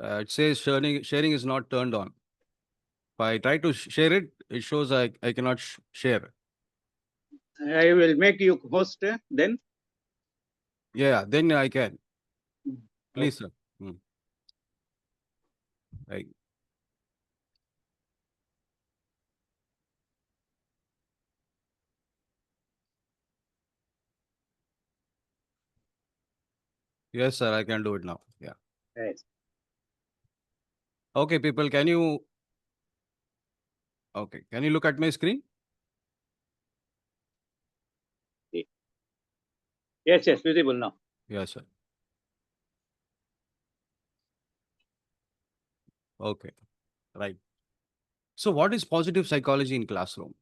it says sharing is not turned on. If I try to share it, it shows I cannot share. I will make you host then. Yeah, then I can. Mm. Please, sir. Right. Yes, sir, I can do it now. Yeah. Yes. Okay, people, can you look at my screen? Yes, yes, visible now. Yes, sir. Okay, right. So what is positive psychology in classroom?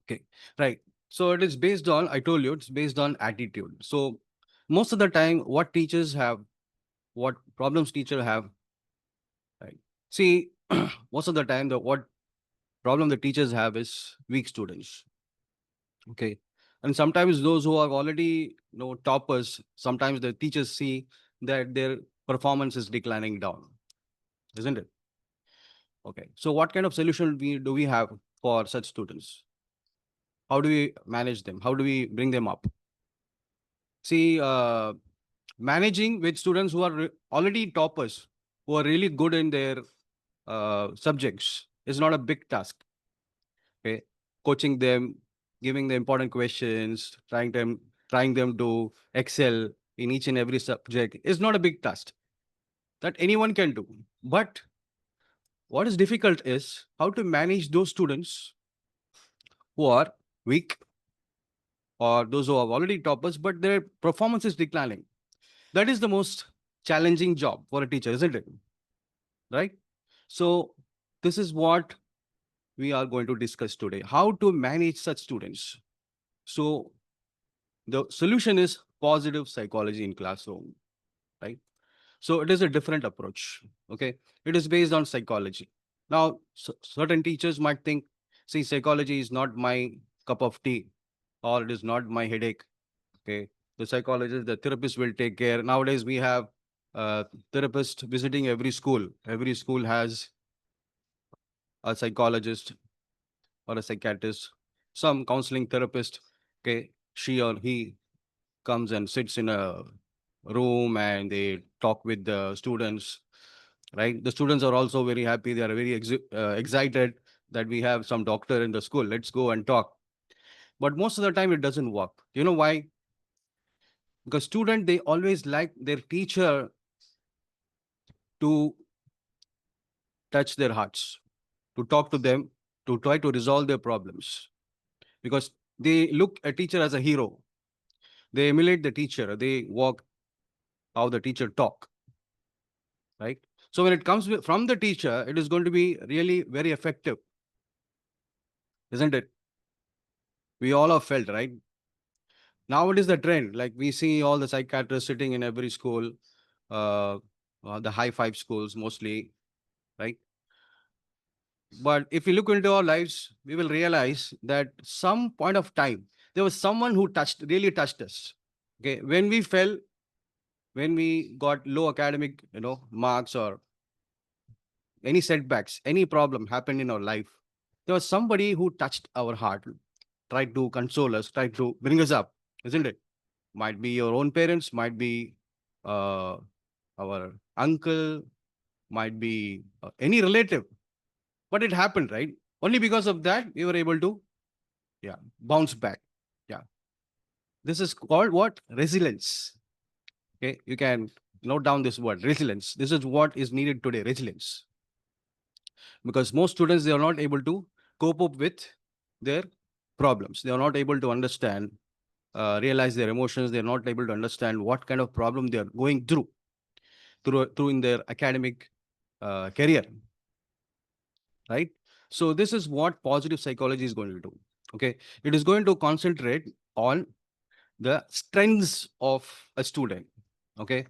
Okay, right. So it is based on, I told you, it's based on attitude. So most of the time, what teachers have, what problems teacher have, right? See, most of the time, the what problem the teachers have is weak students. Okay. And sometimes those who are already, toppers, sometimes the teachers see that their performance is declining down, isn't it? Okay. So what kind of solution do we have for such students? How do we manage them? How do we bring them up? See, managing with students who are already toppers, who are really good in their subjects, is not a big task. Okay, coaching them, giving them important questions, trying them to excel in each and every subject is not a big task that anyone can do. But what is difficult is how to manage those students who are weak or those who are already toppers, but their performance is declining. That is the most challenging job for a teacher, isn't it? Right? So this is what we are going to discuss today: how to manage such students. So the solution is positive psychology in classroom, right? So it is a different approach. Okay, it is based on psychology. Now certain teachers might think, see, psychology is not my cup of tea, or it is not my headache. Okay, the psychologist, the therapist will take care. Nowadays we have therapist visiting every school has a psychologist or a psychiatrist, some counseling therapist. Okay, she or he comes and sits in a room and they talk with the students, right? The students are also very happy. They are very excited that we have some doctor in the school. Let's go and talk. But most of the time, it doesn't work. You know why? Because student, they always like their teacher to touch their hearts, to talk to them, to try to resolve their problems. Because they look at teacher as a hero. They emulate the teacher. They walk how the teacher talk, right? So when it comes from the teacher, it is going to be really very effective, isn't it? We all have felt, right? Now it is the trend. Like we see all the psychiatrists sitting in every school, uh, the high five schools mostly, right? But if we look into our lives, we will realize that some point of time there was someone who really touched us. Okay, when we fell, when we got low academic, marks or any setbacks, any problem happened in our life, there was somebody who touched our heart, tried to console us, tried to bring us up, isn't it? Might be your own parents, might be uh, our uncle, might be any relative, but it happened, right? Only because of that we were able to, yeah, bounce back. Yeah, this is called what? Resilience. Okay, you can note down this word, resilience. This is what is needed today, resilience, because most students, they are not able to cope up with their problems. They are not able to understand, realize their emotions. They are not able to understand what kind of problem they are going through in their academic career, right? So this is what positive psychology is going to do. Okay, it is going to concentrate on the strengths of a student. Okay,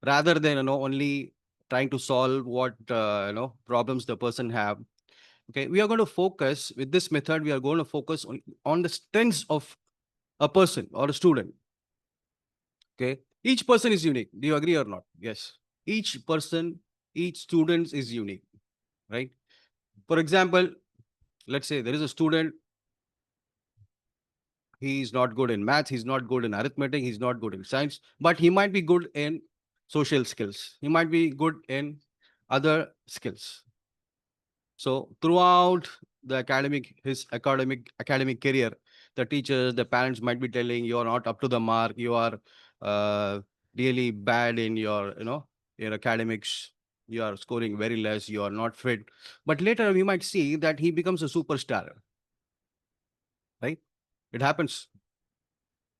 rather than only trying to solve what problems the person have. Okay, we are going to focus with this method. We are going to focus on the strengths of a person or a student. Okay, each person is unique. Do you agree or not? Yes, each person each student is unique, right? For example, let's say there is a student, he's not good in math, he's not good in arithmetic, he's not good in science, but he might be good in social skills. He might be good in other skills. So throughout the his academic career, the teachers, the parents might be telling you are not up to the mark, you are uh, really bad in your academics, you are scoring very less, you are not fit. But later we might see that he becomes a superstar, right? It happens.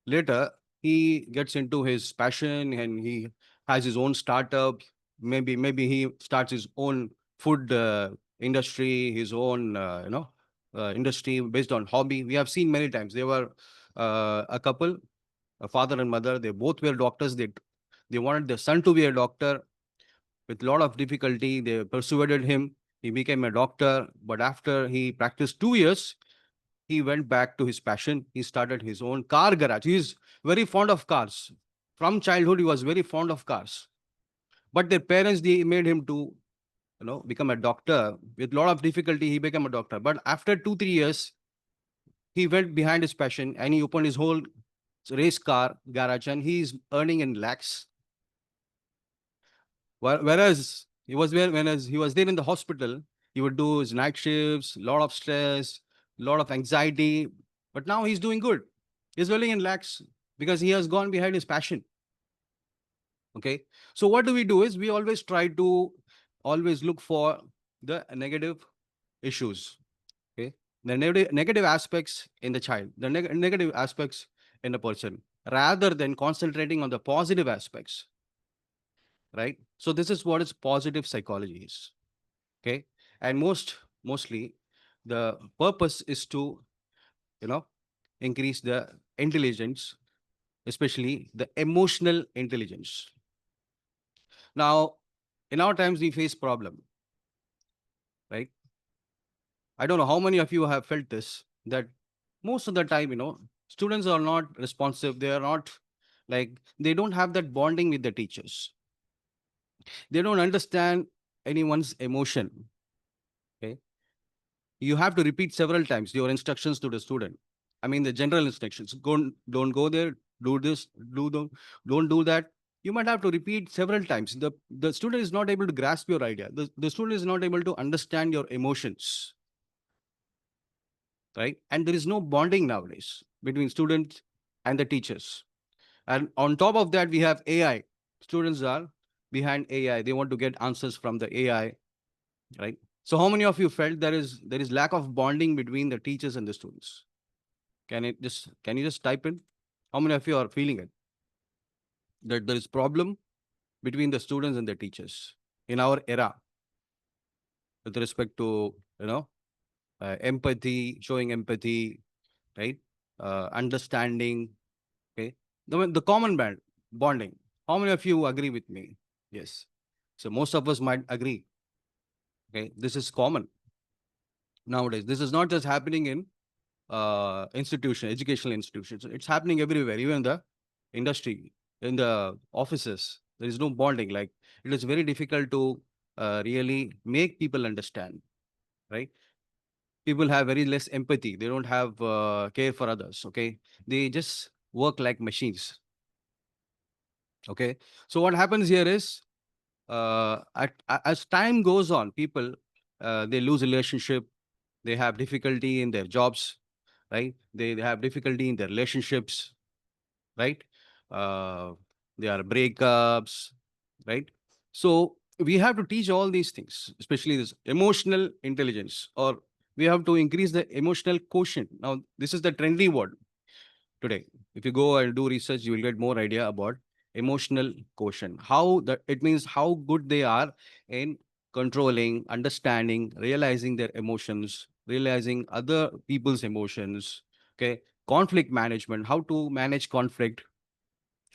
Later, he gets into his passion and he has his own startup. Maybe he starts his own food industry, his own industry based on hobby. We have seen many times. They were a couple, a father and mother. They both were doctors. They wanted their son to be a doctor. With a lot of difficulty, they persuaded him. He became a doctor. But after he practiced 2 years, he went back to his passion. He started his own car garage. He is very fond of cars. From childhood, he was very fond of cars. But their parents, they made him to, become a doctor. With a lot of difficulty, he became a doctor. But after 2, 3 years, he went behind his passion and he opened his whole race car garage and he's earning in lakhs. Whereas whereas he was there in the hospital, he would do his night shifts, lot of stress, lot of anxiety. But now he's doing good. He's dwelling in lakhs because he has gone behind his passion. Okay. So what do we do is we always try to always look for the negative issues. Okay. The negative aspects in the child, the negative aspects in the person, rather than concentrating on the positive aspects. Right. So this is what is positive psychology is. Okay. And mostly the purpose is to, you know, increase the intelligence, especially the emotional intelligence. Now, in our times, we face problem, right? I don't know how many of you have felt this, that most of the time, students are not responsive. They are not they don't have that bonding with the teachers. They don't understand anyone's emotion. Okay. You have to repeat several times your instructions to the student. I mean, the general instructions. Don't go there, do this, don't do that. You might have to repeat several times. The student is not able to grasp your idea. The student is not able to understand your emotions, right? And there is no bonding nowadays between students and the teachers. And on top of that, we have AI. Students are behind AI. They want to get answers from the AI, right? So how many of you felt there is lack of bonding between the teachers and the students? Can you just type in? How many of you are feeling it? That there is problem between the students and the teachers in our era with respect to empathy, showing empathy, right? Understanding. Okay, the common bonding. How many of you agree with me? Yes. So most of us might agree. Okay, this is common nowadays. This is not just happening in educational institutions. It's happening everywhere, even in the industry, in the offices. There is no bonding. Like it is very difficult to really make people understand, right? People have very less empathy. They don't have care for others. Okay, they just work like machines. Okay, so what happens here is as time goes on, people they lose relationship. They have difficulty in their jobs, right? They have difficulty in their relationships, right? Uh, there are breakups, right? So we have to teach all these things, especially this emotional intelligence, or we have to increase the emotional quotient. Now, this is the trendy word today. If you go and do research, you will get more idea about emotional quotient. How that it means how good they are in controlling, understanding, realizing their emotions, realizing other people's emotions. Okay, conflict management, how to manage conflict.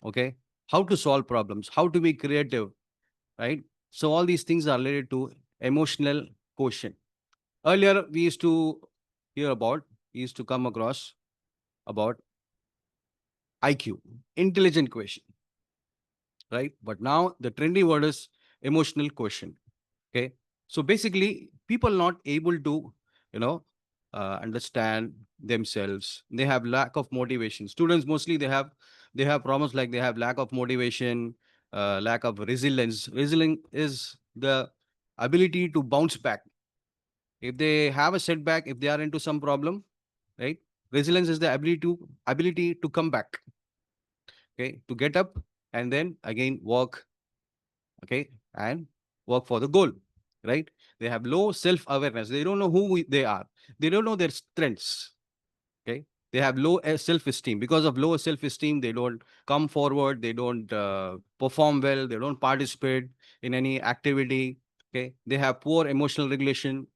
Okay, how to solve problems, how to be creative, right? So all these things are related to emotional quotient. Earlier, we used to hear about, we used to come across about IQ, intelligent quotient, right? But now the trendy word is emotional quotient. Okay. So basically, people not able to, you know, understand themselves. They have lack of motivation. Students mostly they have problems like they have lack of motivation, lack of resilience. Resilience is the ability to bounce back. If they have a setback, if they are into some problem, right? Resilience is the ability to come back, okay, to get up and then again work, okay, and work for the goal, right? They have low self-awareness. They don't know they are. They don't know their strengths, okay? They have low self-esteem. Because of low self-esteem, they don't come forward. They don't perform well. They don't participate in any activity, okay? They have poor emotional regulation.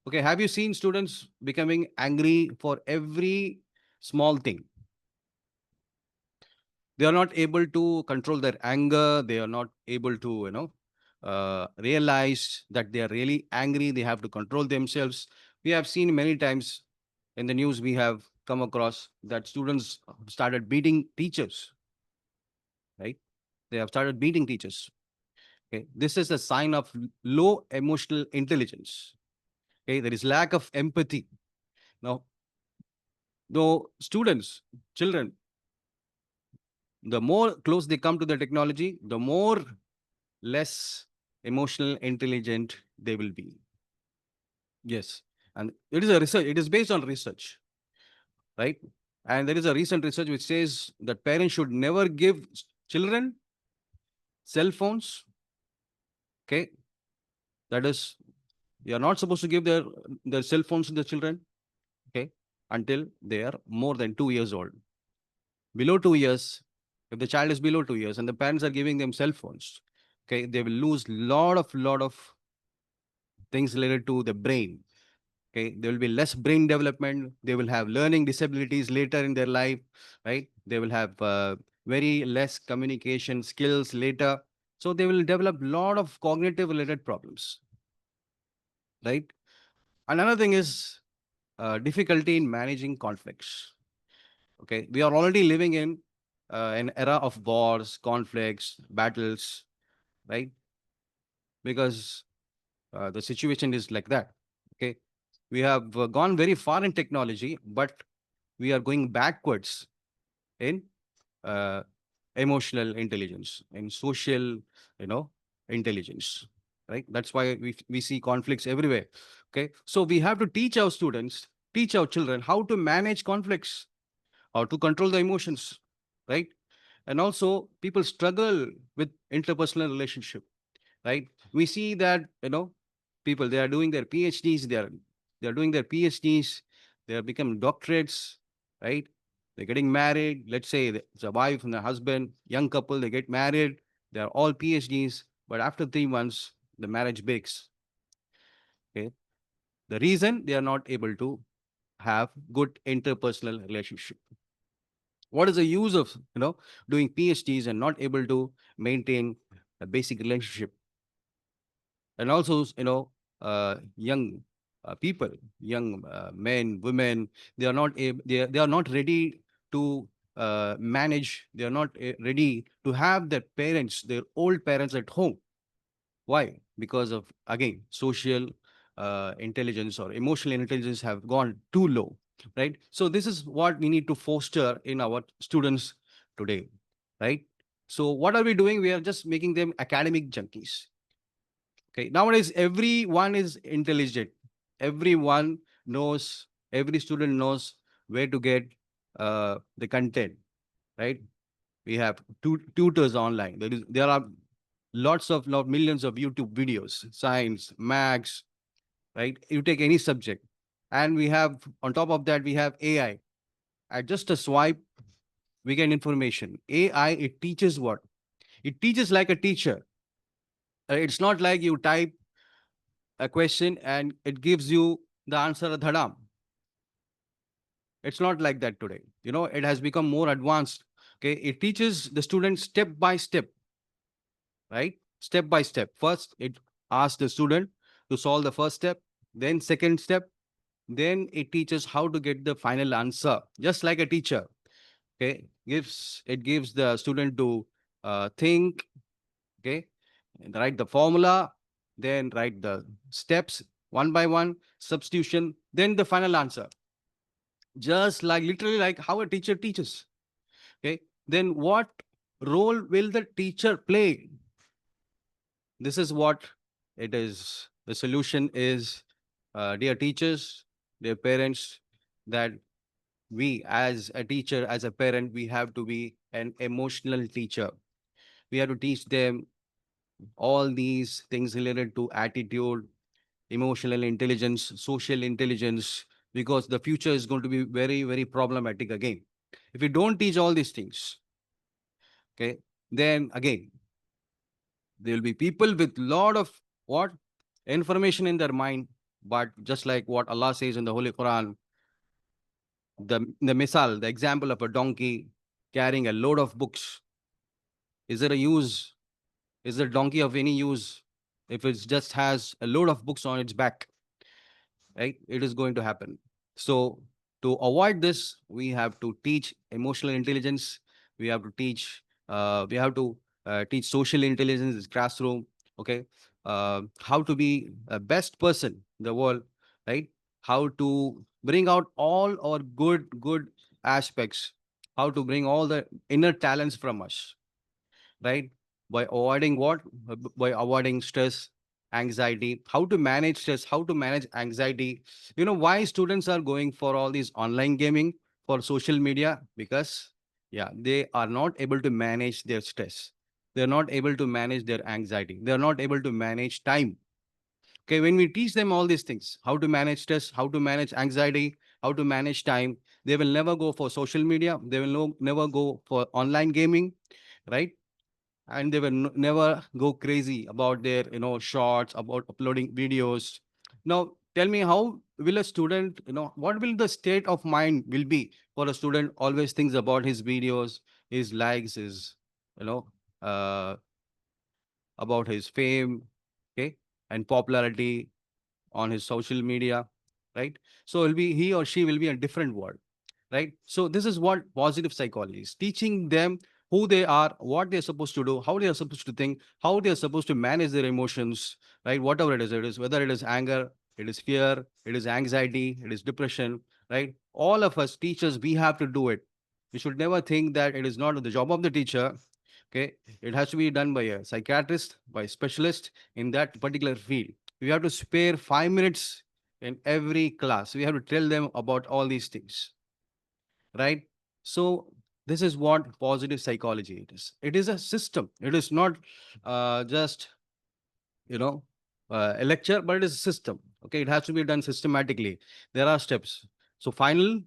Okay, have you seen students becoming angry for every small thing? They are not able to control their anger. They are not able to, realize that they are really angry. They have to control themselves. We have seen many times in the news, we have come across that students started beating teachers, right? They have started beating teachers. Okay, this is a sign of low emotional intelligence. Okay, there is lack of empathy. Now, though students, children, the more close they come to the technology, the more less emotional intelligent they will be. Yes. And it is a research, it is based on research, right? And there is a recent research which says that parents should never give children cell phones. Okay. That is, you are not supposed to give their cell phones to the children, okay, until they are more than 2 years old. Below 2 years, if the child is below 2 years and the parents are giving them cell phones, okay, they will lose lot of things related to the brain. Okay, there will be less brain development. They will have learning disabilities later in their life, right? They will have very less communication skills later. So they will develop lot of cognitive related problems, right? Another thing is difficulty in managing conflicts. Okay, we are already living in an era of wars, conflicts, battles, right? Because the situation is like that. Okay, we have gone very far in technology, but we are going backwards in uh, emotional intelligence and social, you know, intelligence. Right. That's why we see conflicts everywhere. Okay. So we have to teach our students, teach our children how to manage conflicts, how to control the emotions. Right. And also, people struggle with interpersonal relationship, right? We see that, people, they are doing their PhDs, they are doing their PhDs, they are becoming doctorates, right? They're getting married. Let's say it's a wife and a husband, young couple, they get married. They are all PhDs, but after 3 months, the marriage breaks. Okay. The reason they are not able to have good interpersonal relationship. What is the use of doing PhDs and not able to maintain a basic relationship? And also young people, young men, women, they are not ready to manage. They are not ready to have their parents, their old parents at home. Why? Because of, again, social intelligence or emotional intelligence have gone too low, right? So this is what we need to foster in our students today, right? So what are we doing? We are just making them academic junkies. Okay. Nowadays, everyone is intelligent. Everyone knows, every student knows where to get the content, right? We have tutors online. There are millions of YouTube videos, science, maths, right? You take any subject. And we have, on top of that, we have AI. At just a swipe, we get information. AI, it teaches what? It teaches like a teacher. It's not like you type a question and it gives you the answer dhadam. It's not like that today. It has become more advanced. Okay, it teaches the student step by step, right? Step by step. First, it asks the student to solve the first step, then second step, then it teaches how to get the final answer, just like a teacher. Okay, gives the student to think, okay, write the formula, then write the steps one by one, substitution, then the final answer. Just like literally like how a teacher teaches. Okay. Then what role will the teacher play? This is what it is. The solution is, dear teachers, dear parents, that we as a teacher, as a parent, we have to be an emotional teacher. We have to teach them all these things related to attitude, emotional intelligence, social intelligence, because the future is going to be very, very problematic again. If we don't teach all these things, okay, then again, there will be people with lot of what information in their mind, but just like what Allah says in the Holy Quran, the misal, the example of a donkey carrying a load of books, is there a use? Is the donkey of any use if it just has a load of books on its back? Right? It is going to happen. So to avoid this, we have to teach emotional intelligence. We have to teach. Teach social intelligence in classroom. Okay, how to be a best person in the world, right? How to bring out all our good aspects. How to bring all the inner talents from us, right? By avoiding what? By avoiding stress, anxiety, how to manage stress, how to manage anxiety. You know why students are going for all these online gaming, for social media? Because, yeah, they are not able to manage their stress. They're not able to manage their anxiety. They're not able to manage time. Okay, when we teach them all these things, how to manage stress, how to manage anxiety, how to manage time, they will never go for social media. They will never go for online gaming, right? And they will never go crazy about their shorts, about uploading videos. Now tell me, how will a student, what will the state of mind will be for a student always thinks about his videos, his likes, his you know uh, about his fame, okay, and popularity on his social media, right? So it'll be, he or she will be a different world, right? So this is what positive psychology is, teaching them who they are, what they're supposed to do, how they are supposed to think, how they are supposed to manage their emotions, right? Whatever it is whether it is anger, it is fear, it is anxiety, it is depression, right? All of us teachers, we have to do it. We should never think that it is not the job of the teacher. Okay, it has to be done by a psychiatrist, by a specialist in that particular field. We have to spare 5 minutes in every class. We have to tell them about all these things, right? So this is what positive psychology it is. It is a system. It is not just you know a lecture, but it is a system. Okay, it has to be done systematically. There are steps. So final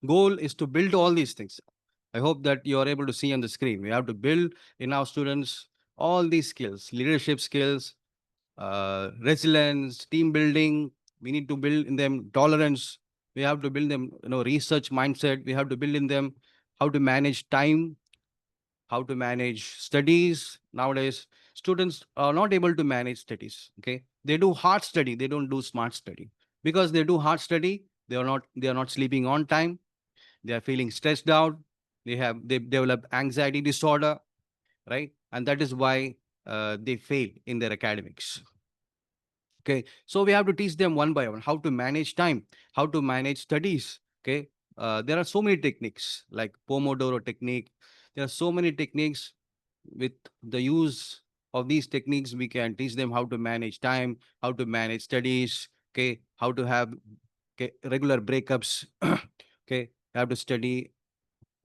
goal is to build all these things. I hope that you are able to see on the screen. We have to build in our students all these skills, leadership skills, resilience, team building. We need to build in them tolerance. We have to build them, research mindset. We have to build in them how to manage time, how to manage studies. Nowadays, students are not able to manage studies. Okay, they do hard study. They don't do smart study. Because they do hard study, they are not sleeping on time. They are feeling stressed out. They develop anxiety disorder, right? And that is why they fail in their academics. Okay, so we have to teach them one by one how to manage time, how to manage studies. Okay, there are so many techniques like Pomodoro technique. There are so many techniques. With the use of these techniques, we can teach them how to manage time, how to manage studies. Okay, how to have, okay, regular breakups. Okay, have to study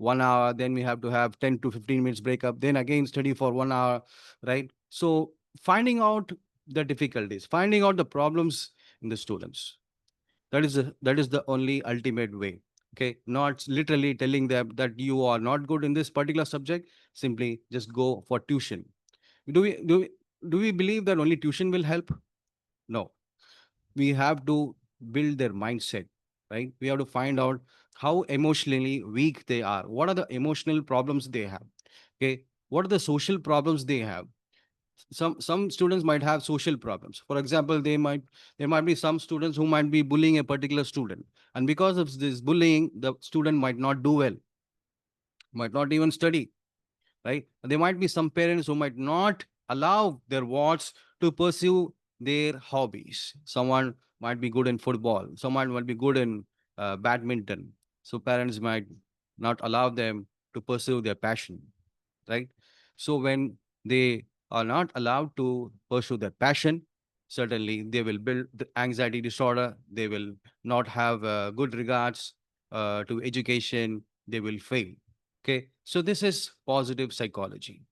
1 hour, then we have to have 10 to 15 minutes breakup, then again study for 1 hour, right? So finding out the difficulties, finding out the problems in the students, that is the only ultimate way. Okay, not literally telling them that you are not good in this particular subject, simply just go for tuition. Do we believe that only tuition will help? No, we have to build their mindset, right? We have to find out how emotionally weak they are, what are the emotional problems they have, okay, what are the social problems they have. Some students might have social problems. For example, there might be some students who might be bullying a particular student, and because of this bullying, the student might not do well, might not even study, right? There might be some parents who might not allow their wards to pursue their hobbies. Someone might be good in football, someone might be good in badminton. So parents might not allow them to pursue their passion, right? So when they are not allowed to pursue their passion, certainly they will build the anxiety disorder. They will not have good regards to education. They will fail. Okay, so this is positive psychology,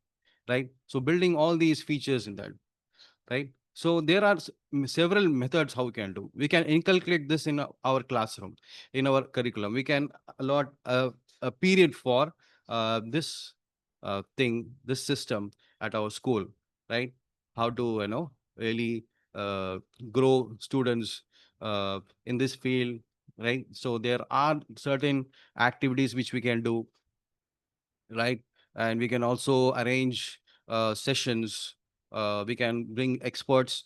right? So building all these features in that, right? So there are several methods how we can do. We can inculcate this in our classroom, in our curriculum. We can allot a period for this this system at our school, right? How to really grow students in this field, right? So there are certain activities which we can do, right? And we can also arrange sessions. We can bring experts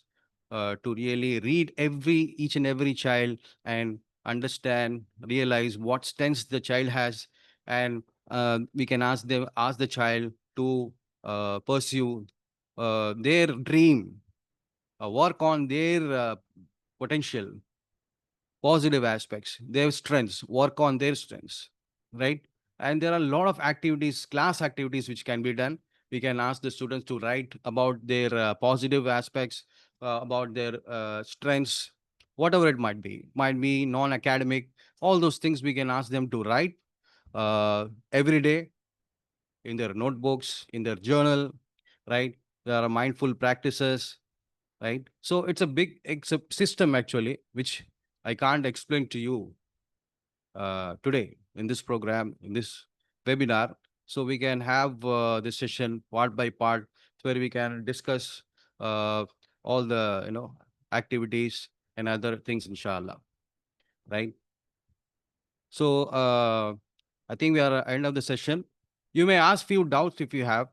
to really read each and every child and understand, realize what strengths the child has, and we can ask the child to pursue their dream, work on their potential, positive aspects, their strengths, work on their strengths, right? And there are a lot of activities, class activities, which can be done. We can ask the students to write about their positive aspects, about their strengths, whatever it might be non-academic. All those things we can ask them to write every day in their notebooks, in their journal, right? There are mindful practices, right? So it's a big system actually, which I can't explain to you today in this program, in this webinar. So we can have this session part by part, where we can discuss uh, all the activities and other things, inshallah, right? So I think we are at the end of the session. You may ask few doubts if you have.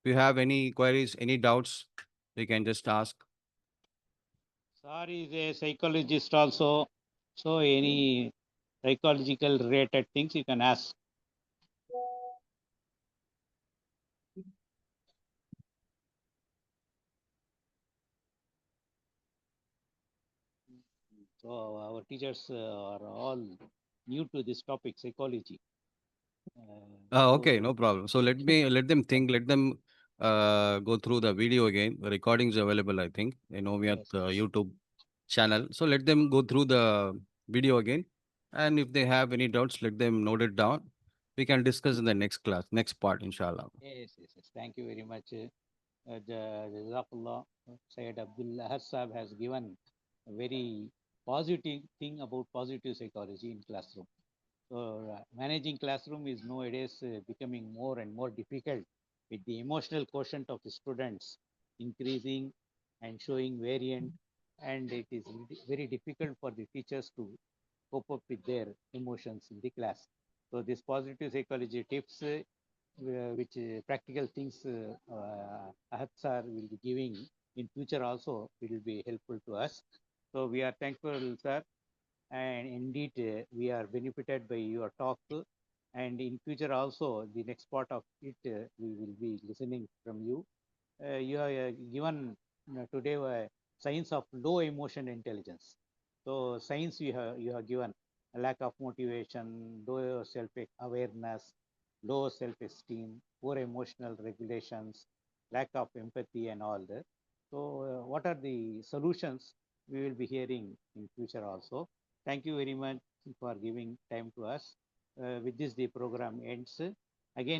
If you have any queries, any doubts, you can just ask. Sir is a psychologist also. So any psychological related things you can ask. So our teachers are all new to this topic, psychology. Okay, So no problem. So let them think. Let them go through the video again. The recordings available, I think. We have yes, the yes. YouTube channel. So let them go through the video again. And if they have any doubts, let them note it down. We can discuss in the next class, next part, inshallah. Yes, yes, yes. Thank you very much. Jazakallah. Syed Abdul Ahad Sahab has given a very positive thing about positive psychology in classroom. So managing classroom is nowadays becoming more and more difficult with the emotional quotient of the students increasing and showing variant, and it is very difficult for the teachers to cope up with their emotions in the class. So this positive psychology tips, which practical things Ahad sir will be giving in future also will be helpful to us. So we are thankful, sir, and indeed we are benefited by your talk, and in future also the next part of it we will be listening from you. You have given today science of low emotion intelligence. So science you have given a lack of motivation, low self awareness, low self esteem, poor emotional regulations, lack of empathy, and all that. So what are the solutions we will be hearing in future also. Thank you very much for giving time to us. With this, the program ends. Again,